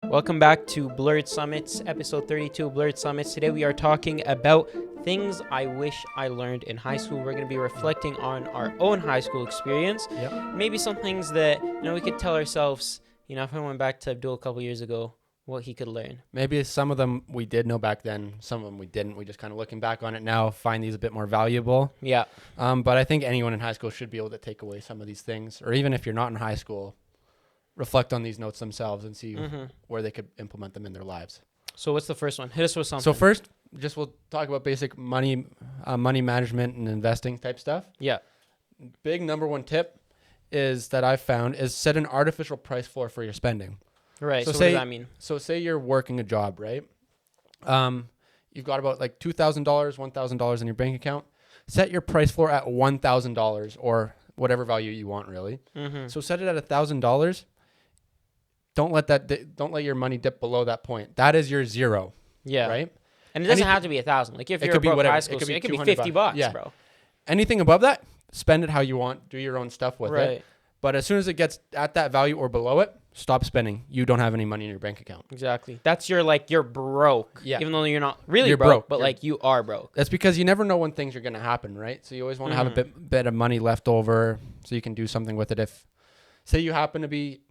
Welcome back to Blurred Summits, episode 32 of Blurred Summits. Today we are talking about things I wish I learned in high school. We're going to be reflecting on our own high school experience. Yep. Maybe some things that, we could tell ourselves, if I went back to Abdul a couple years ago, what he could learn. Maybe some of them we did know back then, some of them we didn't. We just kind of looking back on it now, find these a bit more valuable. Yeah. But I think anyone in high school should be able to take away some of these things, or even if you're not in high school, reflect on these notes themselves and see where they could implement them in their lives. So what's the first one? Hit us with something. So first, just we'll talk about basic money management and investing type stuff. Yeah. Big number one tip is that I've found is set an artificial price floor for your spending. Right. So what say, does that mean? So say you're working a job, right? You've got about like $2,000, $1,000 in your bank account. Set your price floor at $1,000 or whatever value you want, really. So set it at $1,000. Don't let your money dip below that point. That is your zero. Yeah. Right. And it doesn't have to be 1,000. Like if you're a broke high school, it could be $50, yeah. bro. Anything above that, spend it how you want. Do your own stuff with Right. it. But as soon as it gets at that value or below it, stop spending. You don't have any money in your bank account. Exactly. That's you're broke. Yeah. Even though you're not really You're broke, broke. but you are broke. That's because you never know when things are going to happen, right? So you always want to have a bit of money left over so you can do something with it. If, say you happen to be,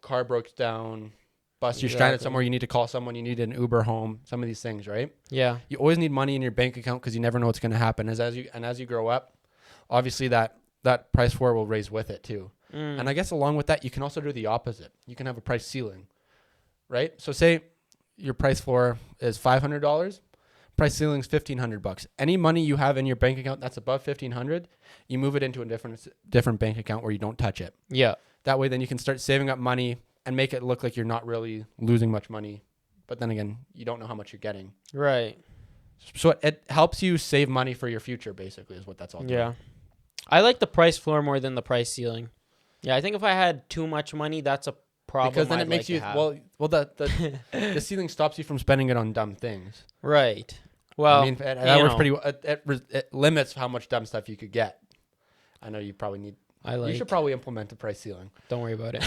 car broke down, bus, you're stranded somewhere, you need to call someone, you need an Uber home, some of these things, right? Yeah. You always need money in your bank account because you never know what's going to happen. As you grow up, obviously that price floor will raise with it too. And I guess along with that, you can also do the opposite. You can have a price ceiling, right? So say your price floor is $500, price ceiling is $1,500. Any money you have in your bank account that's above $1,500, you move it into a different bank account where you don't touch it. Yeah. That way, then you can start saving up money and make it look like you're not really losing much money. But then again, you don't know how much you're getting. Right. So it helps you save money for your future, basically, is what that's all doing. Yeah. I like the price floor more than the price ceiling. Yeah, I think if I had too much money, that's a problem. Because then it makes you the ceiling stops you from spending it on dumb things. Right. Well, I mean, that works pretty well. It limits how much dumb stuff you could get. I know you probably need. You should probably implement a price ceiling. Don't worry about it.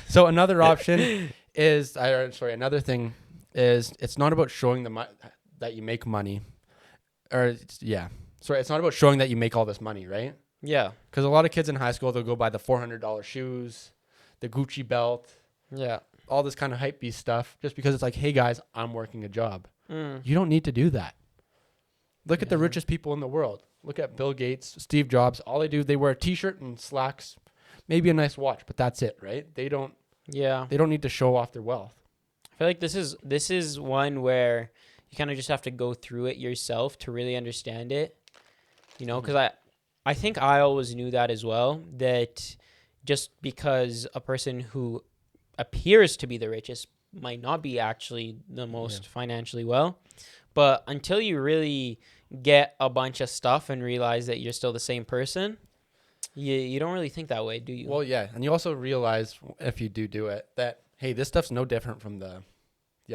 So another option is, another thing is, it's not about showing that you make money, it's not about showing that you make all this money, right? Yeah. Because a lot of kids in high school, they'll go buy the $400 shoes, the Gucci belt, all this kind of hype beast stuff, just because it's like, hey guys, I'm working a job. You don't need to do that. Look at the richest people in the world. Look at Bill Gates, Steve Jobs. All they wear a t-shirt and slacks, maybe a nice watch, but that's it, right? They don't need to show off their wealth. I feel like this is one where you kind of just have to go through it yourself to really understand it. Because I think I always knew that as well, that just because a person who appears to be the richest might not be actually the most financially well. But until you really get a bunch of stuff and realize that you're still the same person, you don't really think that way, do you? Well, yeah. And you also realize, if you do it, that, hey, this stuff's no different from the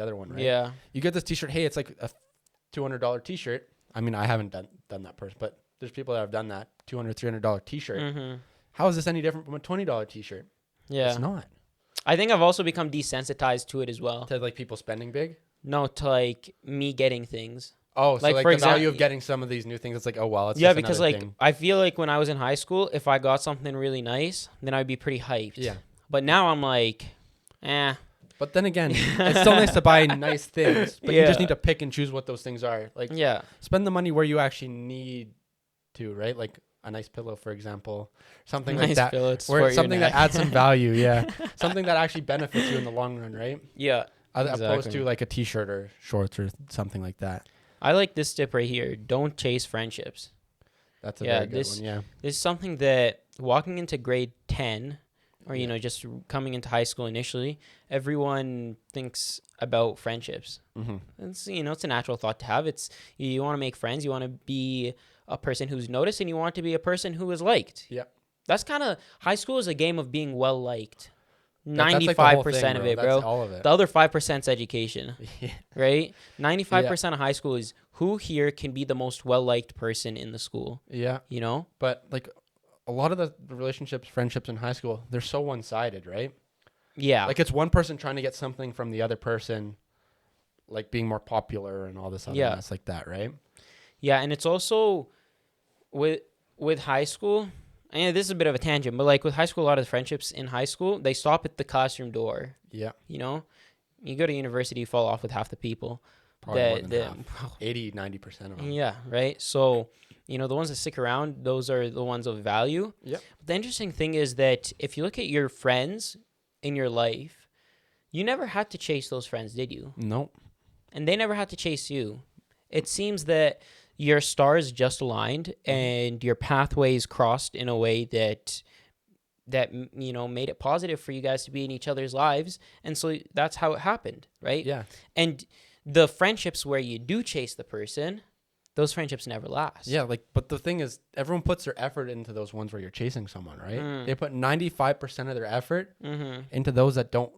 other one, right? Yeah. You get this t-shirt, hey, it's like a $200 t-shirt. I mean, I haven't done that person, but there's people that have done that $200, $300 t-shirt. How is this any different from a $20 t-shirt? Yeah. It's not. I think I've also become desensitized to it as well. To like people spending big? No, to like me getting things. Oh, so like for the value of getting some of these new things, it's like, oh, well, it's just because like thing. I feel like when I was in high school, if I got something really nice, then I'd be pretty hyped. Yeah. But now I'm like, But then again, it's still nice to buy nice things, but you just need to pick and choose what those things are. Like, spend the money where you actually need to, right? Like a nice pillow, for example, something like that, or something that adds some value. Yeah, something that actually benefits you in the long run, right? Yeah, opposed to like a t-shirt or shorts or something like that. I like this tip right here. Don't chase friendships. That's a very good one. Yeah, this is something that walking into grade 10, or just coming into high school initially, everyone thinks about friendships. It's it's a natural thought to have. It's you want to make friends, you want to be a person who's noticed, and you want to be a person who is liked. Yeah, that's kind of high school is a game of being well liked. 95% of it, bro. All of it. The other 5% is education, right? 95% of high school is who here can be the most well-liked person in the school. Yeah. But like a lot of the relationships, friendships in high school, they're so one-sided, right? Yeah. Like it's one person trying to get something from the other person, like being more popular and all this other mess like that, right? Yeah, and it's also with high school. And this is a bit of a tangent, but like with high school, a lot of the friendships in high school, they stop at the classroom door. Yeah. You know, you go to university, you fall off with half the people. Probably more than half. 80-90% of them. Yeah, right. So, you know, the ones that stick around, those are the ones of value. Yep. But the interesting thing is that if you look at your friends in your life, you never had to chase those friends, did you? Nope. And they never had to chase you. It seems that your stars just aligned and your pathways crossed in a way that you know made it positive for you guys to be in each other's lives, and so that's how it happened, right? Yeah. And the friendships where you do chase the person, those friendships never last. Yeah, like, but the thing is, everyone puts their effort into those ones where you're chasing someone, right? They put 95% of their effort into those that don't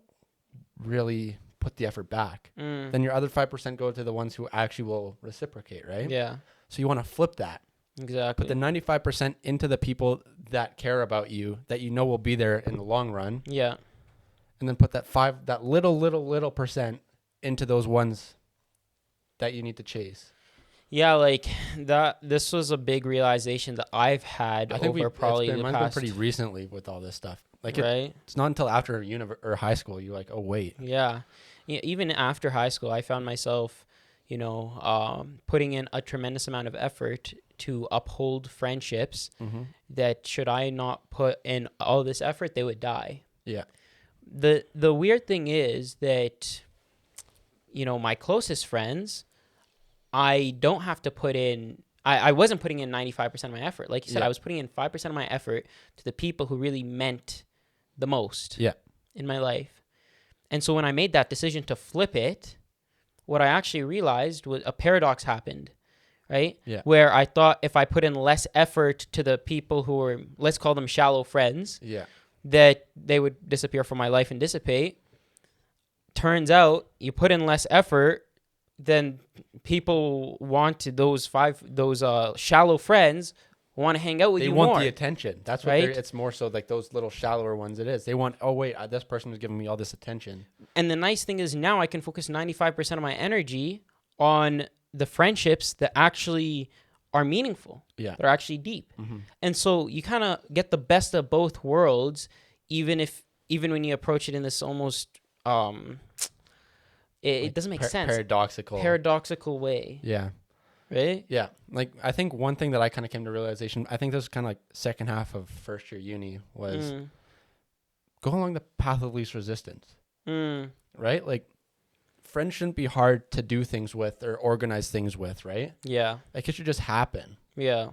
really put the effort back. Then your other 5% go to the ones who actually will reciprocate, right? Yeah. So you want to flip that. Exactly. Put the 95% into the people that care about you, that you know will be there in the long run. Yeah. And then put that little percent into those ones that you need to chase. Yeah, like that. This was a big realization that I've had over probably the mine's past. been pretty recently with all this stuff. Like right. It's not until after or high school you're like, oh wait. Yeah. Even after high school, I found myself, you know, putting in a tremendous amount of effort to uphold friendships that should I not put in all this effort, they would die. Yeah. The weird thing is that, you know, my closest friends, I don't have to put in, I wasn't putting in 95% of my effort. Like you said, I was putting in 5% of my effort to the people who really meant the most in my life. And so when I made that decision to flip it, what I actually realized was a paradox happened, right? Yeah. Where I thought if I put in less effort to the people who were, let's call them shallow friends, that they would disappear from my life and dissipate. Turns out you put in less effort, then people want those shallow friends want to hang out with you more. They want the attention. That's what it's more so like those little shallower ones it is. They want, oh wait, this person is giving me all this attention. And the nice thing is now I can focus 95% of my energy on the friendships that actually are meaningful, that are actually deep. And so you kind of get the best of both worlds, even when you approach it in this almost it doesn't make sense. Paradoxical way. Yeah. Right? Yeah. Like, I think one thing that I kind of came to realization, I think this was kind of like second half of first year uni, was go along the path of least resistance. Right? Like, friends shouldn't be hard to do things with or organize things with, right? Yeah. Like, it should just happen. Yeah.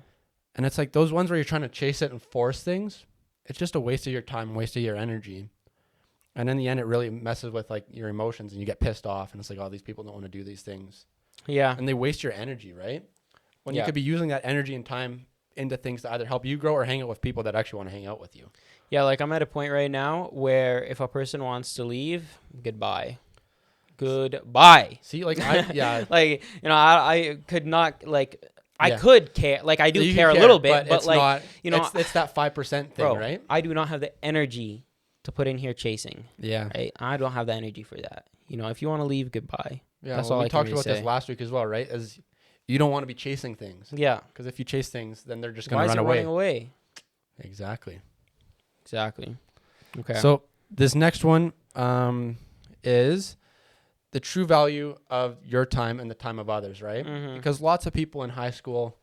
And it's like those ones where you're trying to chase it and force things, it's just a waste of your time, waste of your energy. And in the end, it really messes with like your emotions and you get pissed off and it's like, oh, these people don't want to do these things. Yeah. And they waste your energy, right? When you could be using that energy and time into things to either help you grow or hang out with people that actually want to hang out with you. Yeah, like I'm at a point right now where if a person wants to leave, goodbye. See, like, like, you know, I could not, like, I could care. Like, I do care a little bit, but like, not, you know. It's that 5% thing, bro, right? I do not have the energy to put in here chasing. Yeah. Right? I don't have the energy for that. You know, if you want to leave, goodbye. Yeah, that's all we talked about this last week as well, right? As you don't want to be chasing things. Yeah. Because if you chase things, then they're just going to run away. Running away? Exactly. Okay. So this next one is the true value of your time and the time of others, right? Because lots of people in high school,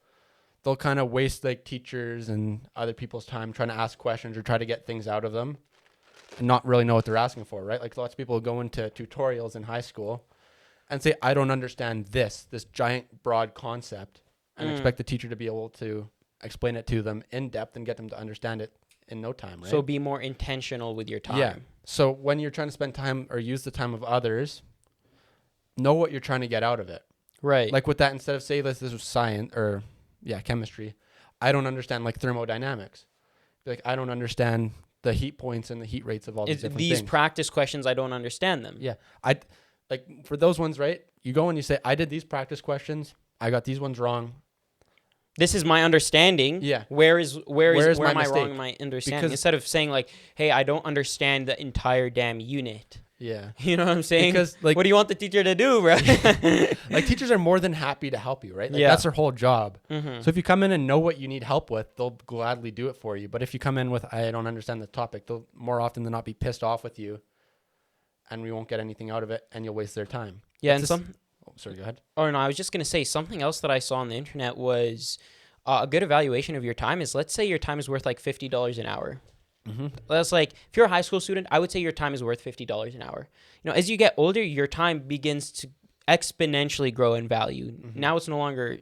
they'll kind of waste like teachers and other people's time trying to ask questions or try to get things out of them and not really know what they're asking for, right? Like lots of people go into tutorials in high school and say, I don't understand this giant broad concept, and expect the teacher to be able to explain it to them in depth and get them to understand it in no time, right? So be more intentional with your time. Yeah. So when you're trying to spend time or use the time of others, know what you're trying to get out of it. Right. Like with that, instead of say this was science or chemistry, I don't understand like thermodynamics. Like I don't understand the heat points and the heat rates of all these different things. These practice questions, I don't understand them. Yeah. I like for those ones, right? You go and you say, I did these practice questions. I got these ones wrong. this is my understanding. Yeah. Where Where's am my I wrong mistake? in my understanding? Because- Instead of saying like, hey, I don't understand the entire damn unit. Yeah. You know what I'm saying? Because, like- what do you want the teacher to do, bro? Like, teachers are more than happy to help you, right? Like, Yeah. that's their whole job. Mm-hmm. So if you come in and know what you need help with, they'll gladly do it for you. But if you come in with, I don't understand the topic, they'll more often than not be pissed off with you, and we won't get anything out of it, and you'll waste their time. Yeah, It's and just- Oh, sorry, go ahead. Oh no, I was just gonna say something else that I saw on the internet was a good evaluation of your time is, let's say your time is worth like $50 an hour. Mm-hmm. That's like, if you're a high school student, I would say your time is worth $50 an hour. You know, as you get older, your time begins to exponentially grow in value. Mhm. Now it's no longer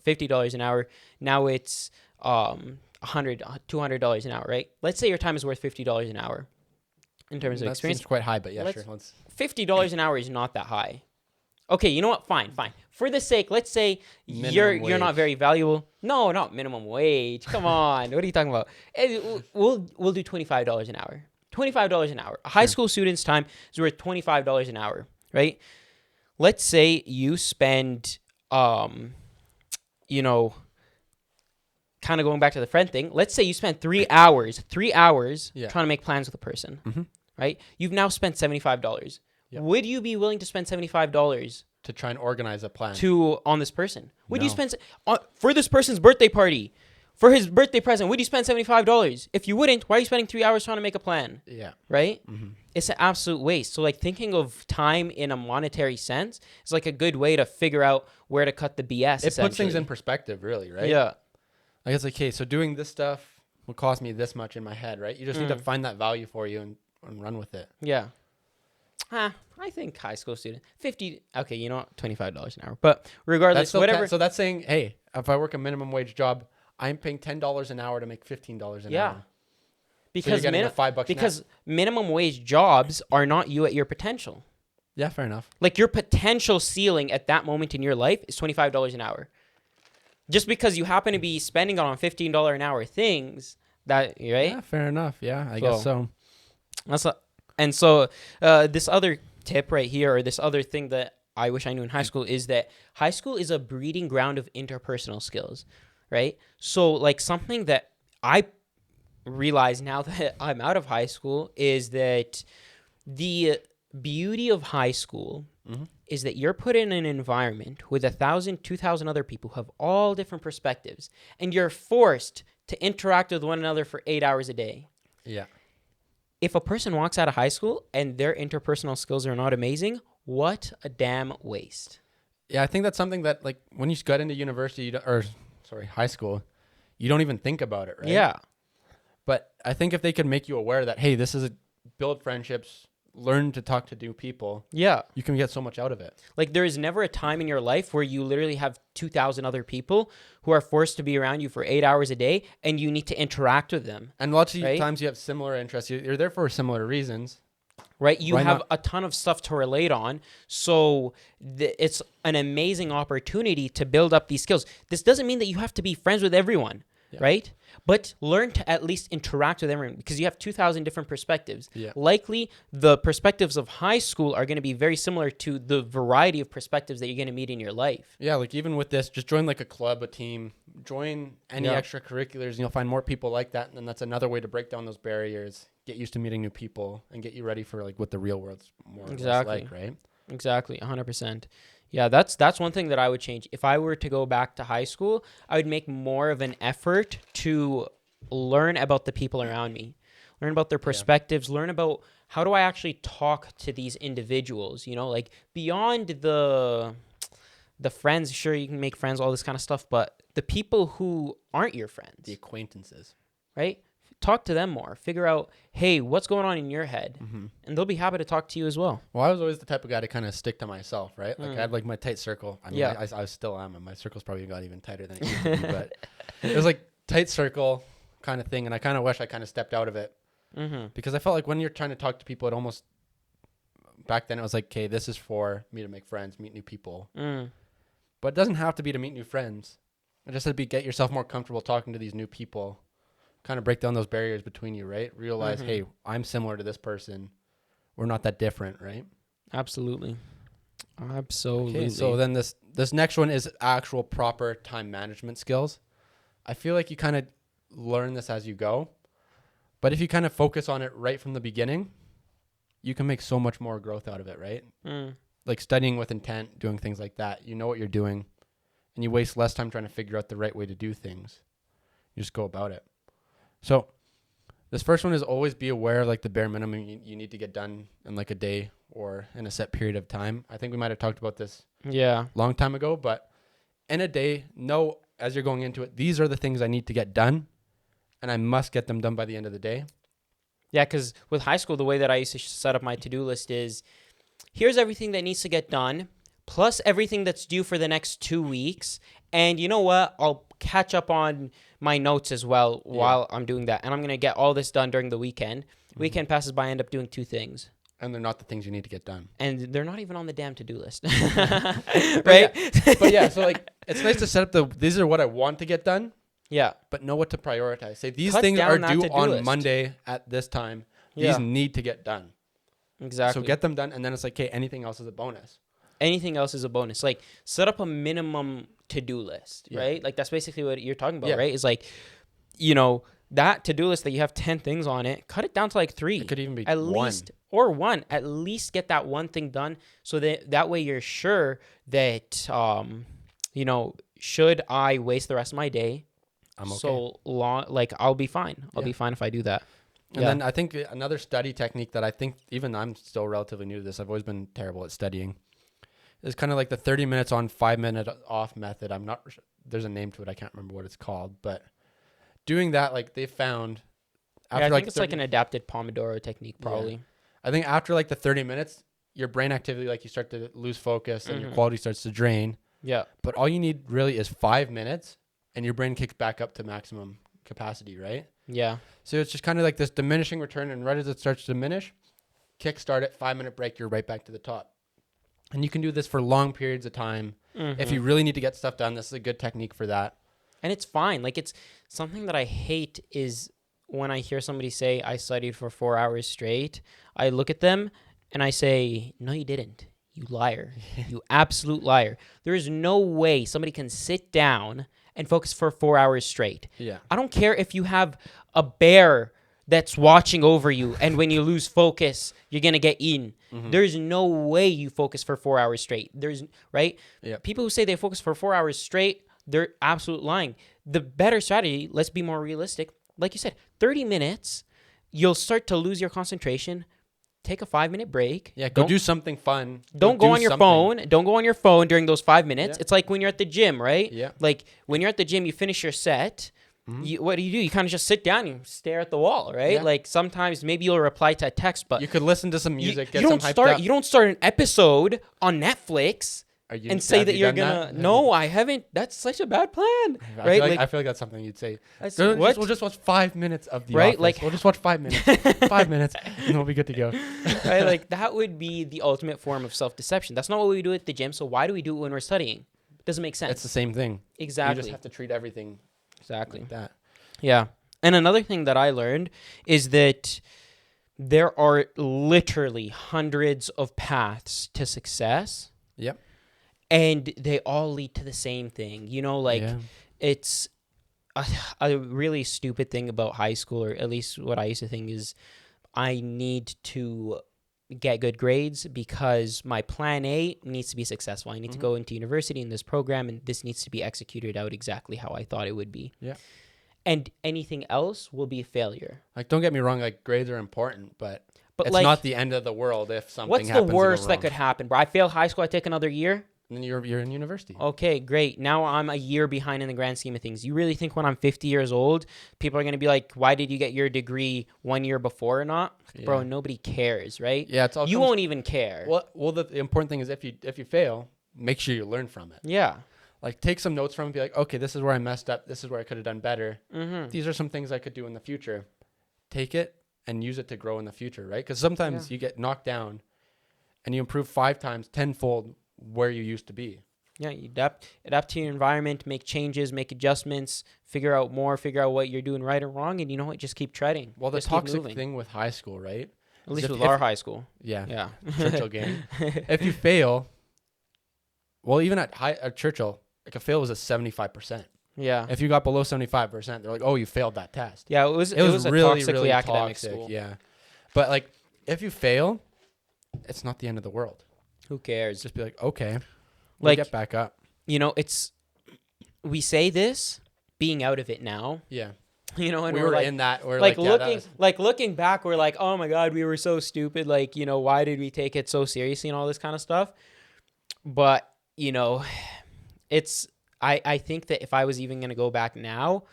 $50 an hour. Now it's $200 an hour, right? Let's say your time is worth $50 an hour in terms of That experience. seems quite high, but yeah, Let's- sure. Let's, $50 an hour is not that high. Okay, you know what? Fine. For the sake, let's say Minimum you're not wage. very valuable. No, not minimum wage. Come on. What are you talking about? We'll do $25 an hour. $25 an hour. A high school student's time is worth $25 an hour, right? Let's say you spend you know, kind of going back to the friend thing. Let's say you spend 3 hours Yeah. trying to make plans with a person, Mhm. right? You've now spent $75. Yep. Would you be willing to spend $75 to try and organize a plan. on this person? Would you No. spend for this person's birthday party, for his birthday present? Would you spend $75? If you wouldn't, why are you spending 3 hours trying to make a plan? Yeah. Right? Mm-hmm. It's an absolute waste. So like, thinking of time in a monetary sense is like a good way to figure out where to cut the BS. It puts things in essentially. perspective, really, right? Yeah. Like, it's like, okay, so doing this stuff will cost me this much in my head, right? You just need to Mm. find that value for you and run with it. Yeah. I think high school student 50. Okay, you know what? $25 an hour. But regardless, That's still whatever. so that's saying, hey, if I work a minimum wage job, I'm paying $10 an hour to make $15 an Yeah. hour. because getting a $5 net. because minimum wage jobs are not you at your potential. Yeah, fair enough. Like, your potential ceiling at that moment in your life is $25 an hour. Just because you happen to be spending it on $15 an hour things, that right? Yeah, fair enough. Yeah, I guess so. And so this other tip right here, or this other thing that I wish I knew in high school, is that high school is a breeding ground of interpersonal skills, right? So like, something that I realize now that I'm out of high school is that the beauty of high school Mhm. is that you're put in an environment with 1,000, 2,000 other people who have all different perspectives, and you're forced to interact with one another for 8 hours a day. Yeah. If a person walks out of high school and their interpersonal skills are not amazing, what a damn waste. Yeah, I think that's something that, like, when you got into university, high school, you don't even think about it, right? Yeah. But I think if they could make you aware that, hey, this is build friendships, learn to talk to new people, Yeah. you can get so much out of it. Like, there is never a time in your life where you literally have 2,000 other people who are forced to be around you for 8 hours a day, and you need to interact with them, And lots of Right? times you have similar interests. You're there for similar reasons. right? You Why have not? a ton of stuff to relate on. So it's an amazing opportunity to build up these skills. This doesn't mean that you have to be friends with everyone, Yeah. right? But learn to at least interact with everyone, because you have 2,000 different perspectives. Yeah. Likely, the perspectives of high school are going to be very similar to the variety of perspectives that you're going to meet in your life. Yeah, like even with this, just join like a club, a team, join any Yeah. extracurriculars, and you'll find more people like that. And then that's another way to break down those barriers, get used to meeting new people, and get you ready for like what the real world's more or less Exactly. like, right? Exactly, 100%. Yeah, that's one thing that I would change. If I were to go back to high school, I would make more of an effort to learn about the people around me, learn about their perspectives, learn about how do I actually talk to these individuals, you know, like beyond the friends. Sure, you can make friends, all this kind of stuff, but the people who aren't your friends, The acquaintances. right? Talk to them more. Figure out, hey, what's going on in your head? Mm-hmm. And they'll be happy to talk to you as well. Well, I was always the type of guy to kind of stick to myself, right? Like I had like my tight circle. I mean, Yeah. I still am, and my circle's probably got even tighter than it used to be, but it was like tight circle kind of thing, and I kind of wish I kind of stepped out of it Mm-hmm. because I felt like when you're trying to talk to people, it almost back then it was like, okay, this is for me to make friends, meet new people, but it doesn't have to be to meet new friends. It just has to be get yourself more comfortable talking to these new people, kind of break down those barriers between you, right? Realize, Mhm. hey, I'm similar to this person. We're not that different, right? Absolutely. Absolutely. Okay, so then this next one is actual proper time management skills. I feel like you kind of learn this as you go. But if you kind of focus on it right from the beginning, you can make so much more growth out of it, right? Like studying with intent, doing things like that. You know what you're doing, and you waste less time trying to figure out the right way to do things. You just go about it. So this first one is always be aware of like the bare minimum you need to get done in like a day or in a set period of time. I think we might have talked about this long time ago, but in a day, know as you're going into it, these are the things I need to get done, and I must get them done by the end of the day. Yeah, because with high school, the way that I used to set up my to-do list is, here's everything that needs to get done, plus everything that's due for the next 2 weeks. And you know what? I'll catch up on my notes as well while I'm doing that. And I'm going to get all this done during the weekend. Weekend passes by, I end up doing 2 things. And they're not the things you need to get done. And they're not even on the damn to-do list. Right? But yeah, so like it's nice to set up these are what I want to get done. Yeah. But know what to prioritize. Say these things are due on list. Monday at this time. These need to get done. Exactly. So get them done, and then it's like, okay, anything else is a bonus. Anything else is a bonus. Like, set up a minimum to-do list, right? Like, that's basically what you're talking about, right? It's like, you know, that to-do list that you have 10 things on it, cut it down to like 3. It could even be at one. Least, or 1. At least get that one thing done, so that way you're sure that, you know, should I waste the rest of my day, I'm okay. so long, like, I'll be fine. I'll be fine if I do that. And then I think another study technique that I think even I'm still relatively new to this, I've always been terrible at studying, is kind of like the 30 minutes on, 5 minute off method. I'm not, there's a name to it. I can't remember what it's called, but doing that, like they found after I think it's like an adapted Pomodoro technique, probably. Yeah. I think after like the 30 minutes, your brain activity, like you start to lose focus and your quality starts to drain. Yeah. But all you need really is 5 minutes and your brain kicks back up to maximum capacity, right? Yeah. So it's just kind of like this diminishing return, and right as it starts to diminish, kickstart it, 5 minute break, you're right back to the top. And you can do this for long periods of time. If you really need to get stuff done, this is a good technique for that. And it's fine. Like, it's something that I hate is when I hear somebody say, I studied for 4 hours straight, I look at them and I say, no, you didn't. You liar. You absolute liar. There is no way somebody can sit down and focus for 4 hours straight. Yeah. I don't care if you have a bear that's watching over you, and when you lose focus, you're going to get eaten. There's no way you focus for 4 hours straight. Right? Yep. People who say they focus for 4 hours straight, they're absolute lying. The better strategy, let's be more realistic, like you said, 30 minutes, you'll start to lose your concentration. Take a 5-minute break. Yeah, go do something fun. Don't go on your phone. Don't go on your phone during those 5 minutes. Yeah. It's like when you're at the gym, right? Yeah. Like when you're at the gym, you finish your set. What do? You kind of just sit down and stare at the wall, right? Yeah. Like sometimes maybe you'll reply to a text, but you could listen to some music, you get some don't hyped start. up. You don't start an episode on Netflix and say that you're gonna. No, I haven't. That's such a bad plan, right? I feel like that's something you'd say. What? We'll just watch 5 minutes of the Right? Office. Like we'll just watch 5 minutes, 5 minutes, and we'll be good to go. Right? Like that would be the ultimate form of self-deception. That's not what we do at the gym. So why do we do it when we're studying? It doesn't make sense. It's the same thing. Exactly. You just have to treat everything like that. Yeah. And another thing that I learned is that there are literally hundreds of paths to success. Yep. And they all lead to the same thing. You know, like it's a really stupid thing about high school, or at least what I used to think is I need to get good grades because my plan A needs to be successful. I need to go into university in this program, and this needs to be executed out exactly how I thought it would be. Yeah. And anything else will be a failure. Like, don't get me wrong, like grades are important, but it's like, not the end of the world if something happens. What's the worst that could happen, bro? I fail high school, I take another year. And then you're in university. Okay, great. Now I'm a year behind in the grand scheme of things. You really think when I'm 50 years old, people are going to be like, why did you get your degree 1 year before or not? Yeah. Bro, nobody cares, right? Yeah, it's all you won't even care. Well, the important thing is if you fail, make sure you learn from it. Yeah. Like, take some notes from it and be like, okay, this is where I messed up. This is where I could have done better. These are some things I could do in the future. Take it and use it to grow in the future, right? Because sometimes you get knocked down and you improve 5 times, 10-fold where you used to be. Yeah, you adapt to your environment, make changes, make adjustments, figure out what you're doing right or wrong, and you know what? Just keep treading. Well, the toxic thing with high school, right? At least with our high school. Yeah. Churchill gang. If you fail, well, even at Churchill, like a fail was at 75%. Yeah. If you got below 75%, they're like, oh, you failed that test. Yeah, it was a really, toxically really academic toxic. school. Yeah. But like, if you fail, it's not the end of the world. Who cares? Just be like, okay, we'll Like, get back up. you know, we say this being out of it now, Yeah. you know, and We we're were like, in that. We're like like, yeah, that was, looking back, we're like, oh my God, we were so stupid. Like, you know, why did we take it so seriously and all this kind of stuff? But, you know, I think that if I was even going to go back now,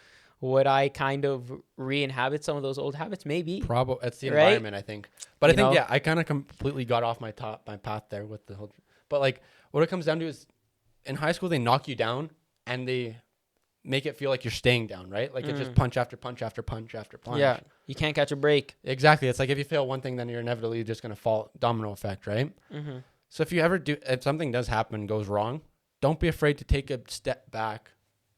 would I kind of re-inhabit some of those old habits? Maybe. probably it's the Right? environment, I think. But I You think, know? yeah, I kind of completely got off my path there with the whole. But like, what it comes down to is, in high school, they knock you down and they make it feel like you're staying down, right? Like it's just punch after punch after punch after punch. Yeah. You can't catch a break. Exactly. It's like if you fail one thing, then you're inevitably just going to fall, domino effect, right? Mm-hmm. So if something does happen and goes wrong, don't be afraid to take a step back,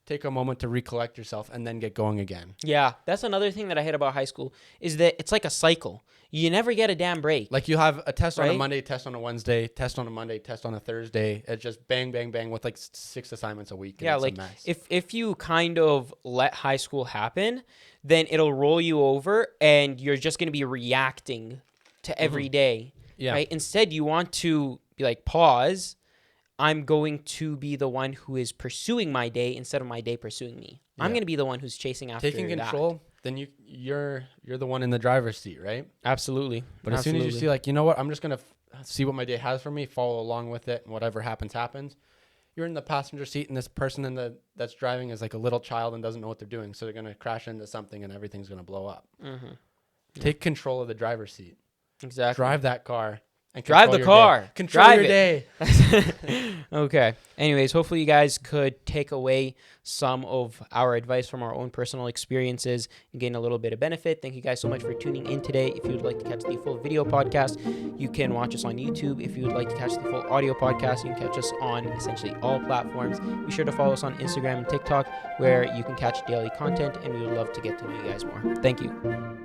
take a moment to recollect yourself, and then get going again. Yeah. That's another thing that I hate about high school is that it's like a cycle. You never get a damn break. Like you have a test on a Right? Monday, test on a Wednesday, test on a Monday, test on a Thursday. It's just bang, bang, bang with like 6 assignments a week. And Yeah, it's like a mess. if you kind of let high school happen, then it'll roll you over and you're just going to be reacting to every day. Yeah. Right? Instead, you want to be like, pause. I'm going to be the one who is pursuing my day instead of my day pursuing me. I'm Yeah. going to be the one who's chasing after Taking that. control, then you're the one in the driver's seat, right? Absolutely. But as soon as you see like, you know what, I'm just gonna see what my day has for me, follow along with it, and whatever happens. You're in the passenger seat, and this person that's driving is like a little child and doesn't know what they're doing, so they're gonna crash into something and everything's gonna blow up. Mm-hmm. Take control of the driver's seat. Exactly. Drive that car. And Drive the car. Control Drive your it. day. Okay. Anyways, hopefully you guys could take away some of our advice from our own personal experiences and gain a little bit of benefit. Thank you guys so much for tuning in today. If you would like to catch the full video podcast, you can watch us on YouTube. If you would like to catch the full audio podcast, you can catch us on essentially all platforms. Be sure to follow us on Instagram and TikTok, where you can catch daily content, and we would love to get to know you guys more. Thank you.